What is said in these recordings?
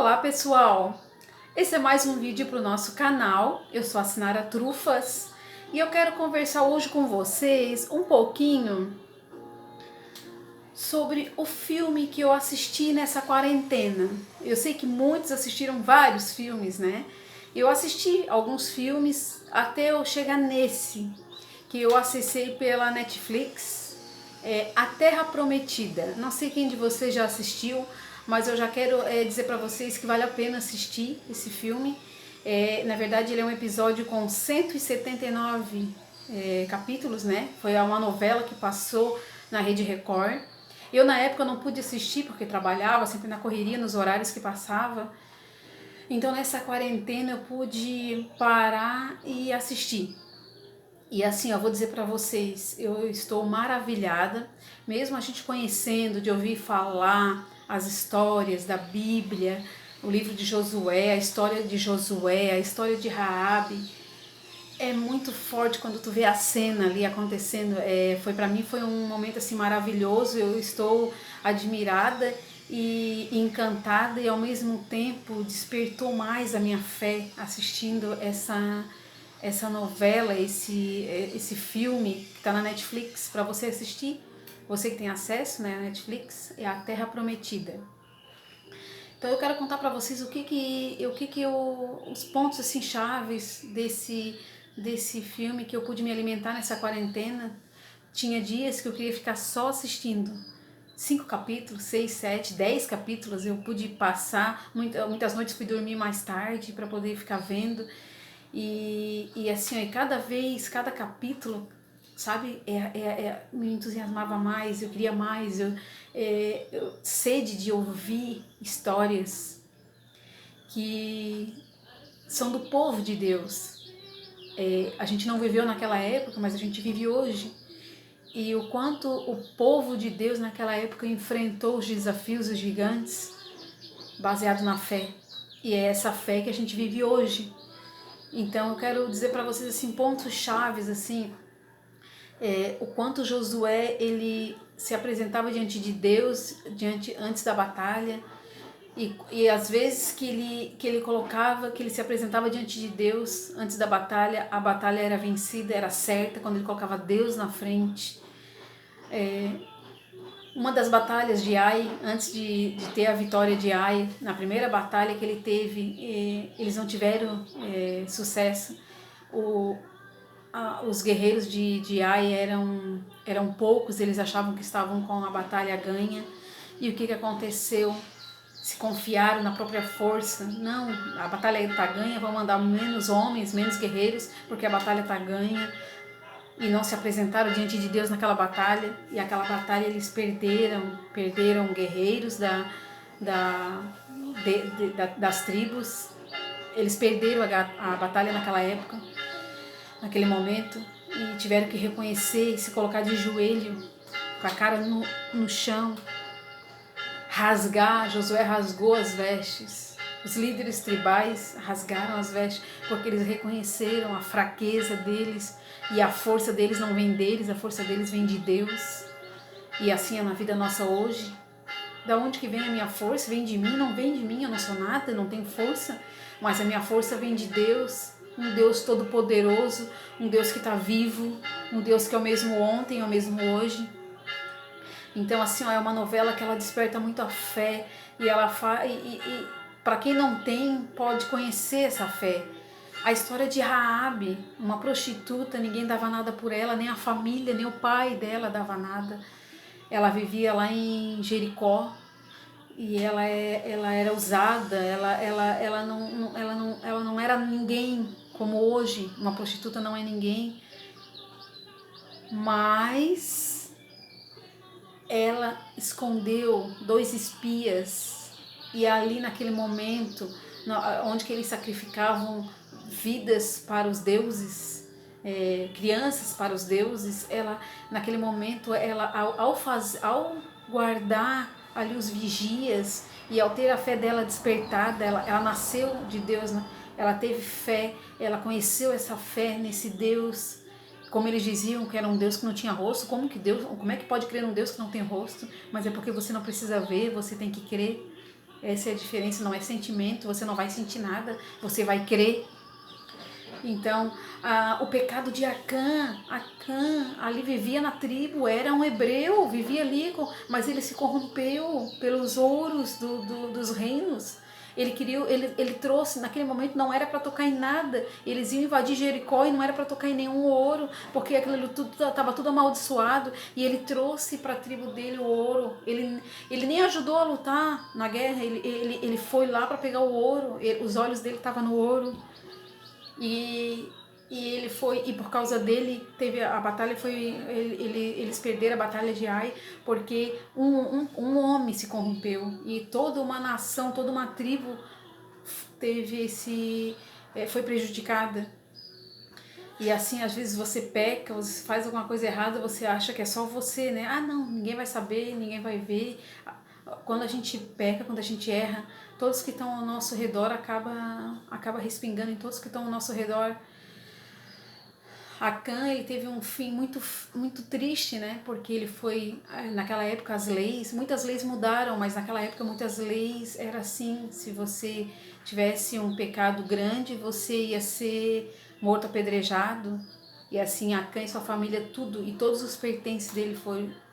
Olá pessoal, esse é mais um vídeo para o nosso canal. Eu sou a Sinara Trufas e eu quero conversar hoje com vocês um pouquinho sobre o filme que eu assisti nessa quarentena. Eu sei que muitos assistiram vários filmes, né? Eu assisti alguns filmes até eu chegar nesse que eu acessei pela Netflix, A Terra Prometida. Não sei quem de vocês já assistiu, mas eu já quero dizer para vocês que vale a pena assistir esse filme. Na verdade, ele é um episódio com 179 capítulos, né? Foi uma novela que passou na Rede Record. Eu, na época, não pude assistir porque trabalhava sempre na correria, nos horários que passava. Então, nessa quarentena, eu pude parar e assistir. E assim, eu vou dizer para vocês, eu estou maravilhada, mesmo a gente conhecendo, de ouvir falar as histórias da Bíblia, o livro de Josué, a história de Josué, a história de Raabe. É muito forte quando tu vê a cena ali acontecendo. Para mim foi um momento assim maravilhoso. Eu estou admirada e encantada, e ao mesmo tempo despertou mais a minha fé assistindo essa novela, esse filme que está na Netflix para você assistir. Você que tem acesso, né, à Netflix, é A Terra Prometida. Então eu quero contar para vocês os pontos assim chaves desse filme que eu pude me alimentar nessa quarentena. Tinha dias que eu queria ficar só assistindo. 5 capítulos, 6, 7, 10 capítulos eu pude passar. Muitas noites fui dormir mais tarde para poder ficar vendo. E assim, cada capítulo, sabe, me entusiasmava mais, eu queria mais, sede de ouvir histórias que são do povo de Deus. A gente não viveu naquela época, mas a gente vive hoje. E o quanto o povo de Deus naquela época enfrentou os desafios, os gigantes, baseado na fé. E é essa fé que a gente vive hoje. Então eu quero dizer para vocês assim, pontos chaves assim, o quanto Josué ele se apresentava diante de Deus antes da batalha, e às vezes que ele se apresentava diante de Deus antes da batalha, a batalha era vencida, era certa quando ele colocava Deus na frente. Uma das batalhas de Ai, antes de ter a vitória de Ai, na primeira batalha que ele teve, eles não tiveram sucesso. Os guerreiros de Ai eram poucos, eles achavam que estavam com a batalha ganha. E o que aconteceu? Se confiaram na própria força. Não, a batalha está ganha, vão mandar menos homens, menos guerreiros, porque a batalha está ganha. E não se apresentaram diante de Deus naquela batalha. E aquela batalha eles perderam guerreiros das tribos. Eles perderam a batalha naquela época, naquele momento, e tiveram que reconhecer e se colocar de joelho, com a cara no chão, Josué rasgou as vestes. Os líderes tribais rasgaram as vestes porque eles reconheceram a fraqueza deles, e a força deles não vem deles, a força deles vem de Deus. E assim é na vida nossa hoje. Da onde que vem a minha força? Vem de mim? Não vem de mim, eu não sou nada, não tenho força, mas a minha força vem de Deus, um Deus todo-poderoso, um Deus que está vivo, um Deus que é o mesmo ontem, é o mesmo hoje. Então assim, é uma novela que ela desperta muito a fé, e para quem não tem, pode conhecer essa fé. A história de Raabe, uma prostituta, ninguém dava nada por ela, nem a família, nem o pai dela dava nada. Ela vivia lá em Jericó e ela era usada, ela não era ninguém como hoje. Uma prostituta não é ninguém, mas ela escondeu 2 espias, e ali naquele momento, onde que eles sacrificavam vidas para os deuses, crianças para os deuses, naquele momento, ao guardar ali os vigias, e ao ter a fé dela despertada, ela nasceu de Deus, né? Ela teve fé, ela conheceu essa fé nesse Deus. Como eles diziam que era um Deus que não tinha rosto, como é que pode crer num Deus que não tem rosto? Mas é porque você não precisa ver, você tem que crer. Essa é a diferença, não é sentimento, você não vai sentir nada, você vai crer. Então, o pecado de Acã ali vivia na tribo, era um hebreu, vivia ali, mas ele se corrompeu pelos ouros dos reinos. Ele trouxe, naquele momento não era para tocar em nada, eles iam invadir Jericó e não era para tocar em nenhum ouro, porque aquilo tudo estava tudo amaldiçoado, e ele trouxe para a tribo dele o ouro. Ele nem ajudou a lutar na guerra, ele foi lá para pegar o ouro, os olhos dele estavam no ouro. E ele foi, e por causa dele teve a batalha, eles perderam a batalha de Ai, porque um homem se corrompeu, e toda uma nação, toda uma tribo foi prejudicada. E assim, às vezes você peca, você faz alguma coisa errada, você acha que é só você, né? Ah, não, ninguém vai saber, ninguém vai ver. Quando a gente peca, quando a gente erra, todos que estão ao nosso redor acaba respingando em todos que estão ao nosso redor. Acã, ele teve um fim muito, muito triste, né? Porque ele foi, naquela época, muitas leis mudaram, mas naquela época muitas leis era assim: se você tivesse um pecado grande, você ia ser morto apedrejado. E assim, Acã e sua família, tudo, e todos os pertences dele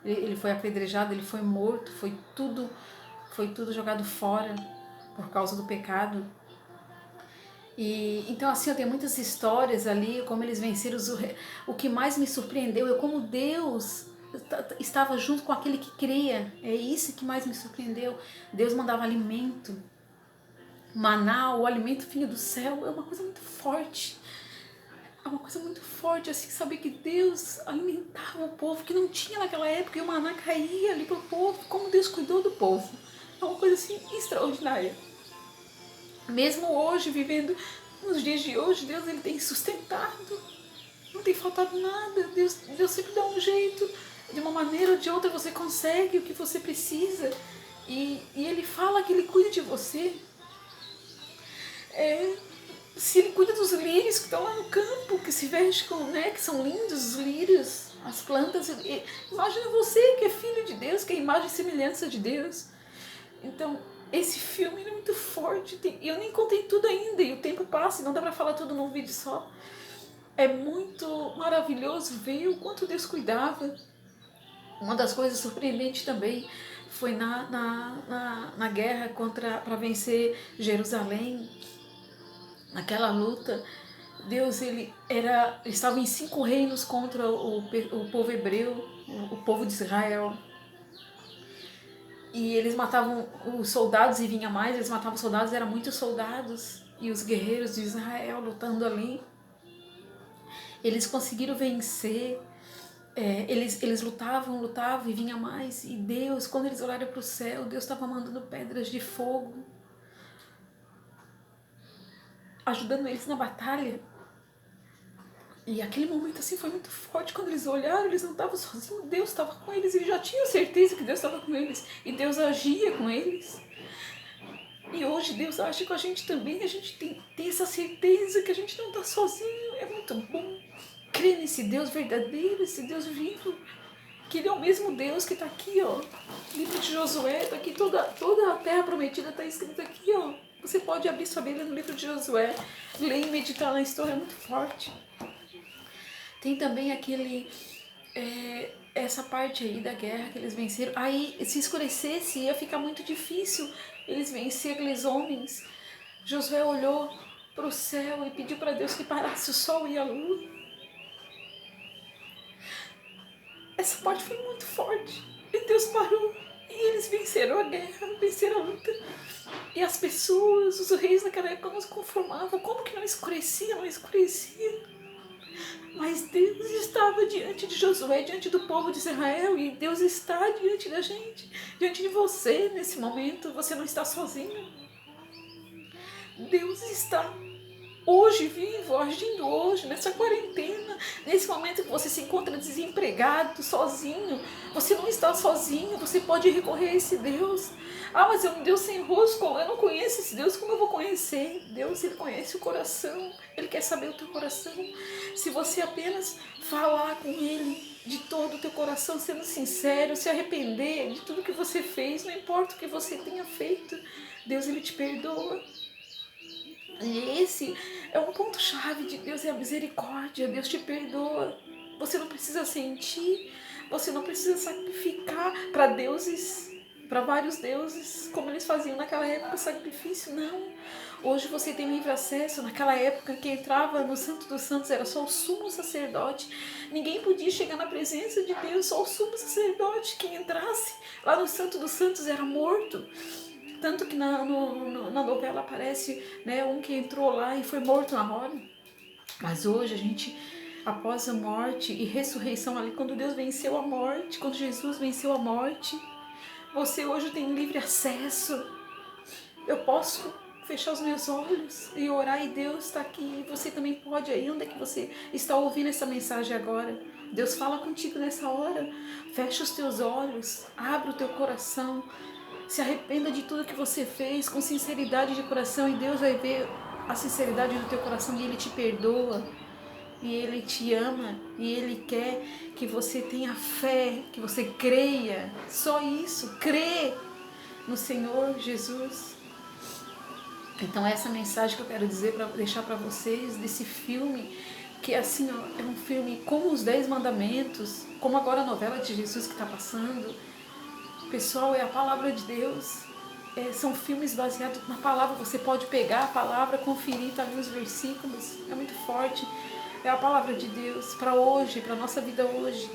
ele foi apedrejado, ele foi morto, foi tudo jogado fora por causa do pecado. E então assim, eu tenho muitas histórias ali, como eles venceram o que mais me surpreendeu é como Deus estava junto com aquele que cria. É isso que mais me surpreendeu. Deus mandava alimento, maná, o alimento vinha do céu. É uma coisa muito forte. É uma coisa muito forte, assim, saber que Deus alimentava o povo que não tinha naquela época, e o maná caía ali pro povo, como Deus cuidou do povo. É uma coisa assim extraordinária. Mesmo hoje, vivendo nos dias de hoje, Deus ele tem sustentado, não tem faltado nada. Deus sempre dá um jeito, de uma maneira ou de outra você consegue o que você precisa, e Ele fala que Ele cuida de você. Se Ele cuida dos lírios que estão lá no campo, que se vestem com, né, que são lindos os lírios, as plantas, imagina você que é filho de Deus, que é a imagem e semelhança de Deus. Então, esse filme é muito forte, eu nem contei tudo ainda, e o tempo passa, e não dá pra falar tudo num vídeo só. É muito maravilhoso ver o quanto Deus cuidava. Uma das coisas surpreendentes também foi na guerra para vencer Jerusalém, naquela luta. Deus ele estava em 5 reinos contra o povo hebreu, o povo de Israel. E eles matavam os soldados e vinha mais, eles matavam os soldados, eram muitos soldados. E os guerreiros de Israel lutando ali. Eles conseguiram vencer. Eles lutavam e vinha mais. E Deus, quando eles olharam para o céu, Deus estava mandando pedras de fogo, ajudando eles na batalha. E aquele momento assim foi muito forte. Quando eles olharam, eles não estavam sozinhos, Deus estava com eles. Eles já tinham certeza que Deus estava com eles, e Deus agia com eles. E hoje Deus age com a gente também. A gente tem essa certeza que a gente não está sozinho. É muito bom crer nesse Deus verdadeiro, esse Deus vivo, que Ele é o mesmo Deus que está aqui, ó. Livro de Josué, está aqui, toda a terra prometida está escrita aqui, ó. Você pode abrir sua Bíblia no livro de Josué, ler e meditar na história, é muito forte. Tem também essa parte aí da guerra que eles venceram. Aí, se escurecesse, ia ficar muito difícil eles vencer aqueles homens. Josué olhou para o céu e pediu para Deus que parasse o sol e a lua. Essa parte foi muito forte. E Deus parou. E eles venceram a guerra, venceram a luta. E as pessoas, os reis naquela época não se conformavam. Como que não escurecia? Não escurecia. Mas Deus estava diante de Josué, diante do povo de Israel, e Deus está diante da gente, diante de você nesse momento. Você não está sozinho. Deus está hoje vivo, agindo hoje, nessa quarentena, nesse momento que você se encontra desempregado, sozinho. Você não está sozinho, você pode recorrer a esse Deus. Ah, mas é um Deus sem rosto, eu não conheço esse Deus, como eu vou conhecer? Deus, Ele conhece o coração, Ele quer saber o teu coração. Se você apenas falar com Ele, de todo o teu coração, sendo sincero, se arrepender de tudo que você fez, não importa o que você tenha feito, Deus, Ele te perdoa. E esse é um ponto-chave de Deus, é a misericórdia. Deus te perdoa. Você não precisa sentir, você não precisa sacrificar para deuses, para vários deuses, como eles faziam naquela época, sacrifício, não. Hoje você tem livre acesso. Naquela época, quem entrava no Santo dos Santos era só o sumo sacerdote. Ninguém podia chegar na presença de Deus, só o sumo sacerdote. Quem entrasse lá no Santo dos Santos era morto. Tanto que na novela aparece, né, um que entrou lá e foi morto na hora. Mas hoje a gente, após a morte e ressurreição ali, quando Deus venceu a morte, quando Jesus venceu a morte, você hoje tem livre acesso. Eu posso fechar os meus olhos e orar e Deus está aqui. Você também pode aí, onde é que você está ouvindo essa mensagem agora? Deus fala contigo nessa hora. Fecha os teus olhos, abre o teu coração. Se arrependa de tudo que você fez com sinceridade de coração e Deus vai ver a sinceridade do teu coração e Ele te perdoa. E Ele te ama e Ele quer que você tenha fé, que você creia. Só isso, crê no Senhor Jesus. Então essa mensagem que eu quero dizer, deixar para vocês desse filme, que assim, ó, é um filme como os 10 mandamentos, como agora a novela de Jesus que está passando. Pessoal, é a palavra de Deus. São filmes baseados na palavra. Você pode pegar a palavra, conferir, tá ali os versículos. É muito forte. É a palavra de Deus para hoje, para a nossa vida hoje.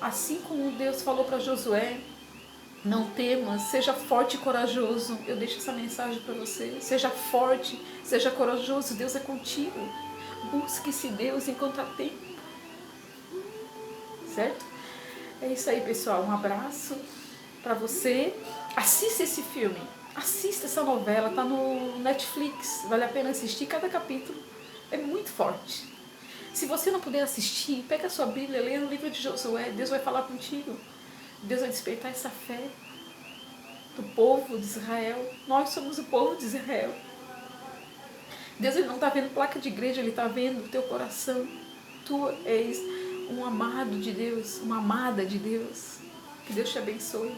Assim como Deus falou para Josué, não temas, seja forte e corajoso. Eu deixo essa mensagem para você. Seja forte, seja corajoso. Deus é contigo. Busque-se Deus enquanto há tempo. Certo? É isso aí, pessoal. Um abraço para você. Assista esse filme. Assista essa novela. Tá no Netflix. Vale a pena assistir cada capítulo. É muito forte. Se você não puder assistir, pega a sua Bíblia, leia o livro de Josué. Deus vai falar contigo. Deus vai despertar essa fé do povo de Israel. Nós somos o povo de Israel. Deus, Ele não está vendo placa de igreja, Ele está vendo o teu coração. Tu és um amado de Deus, uma amada de Deus. Que Deus te abençoe.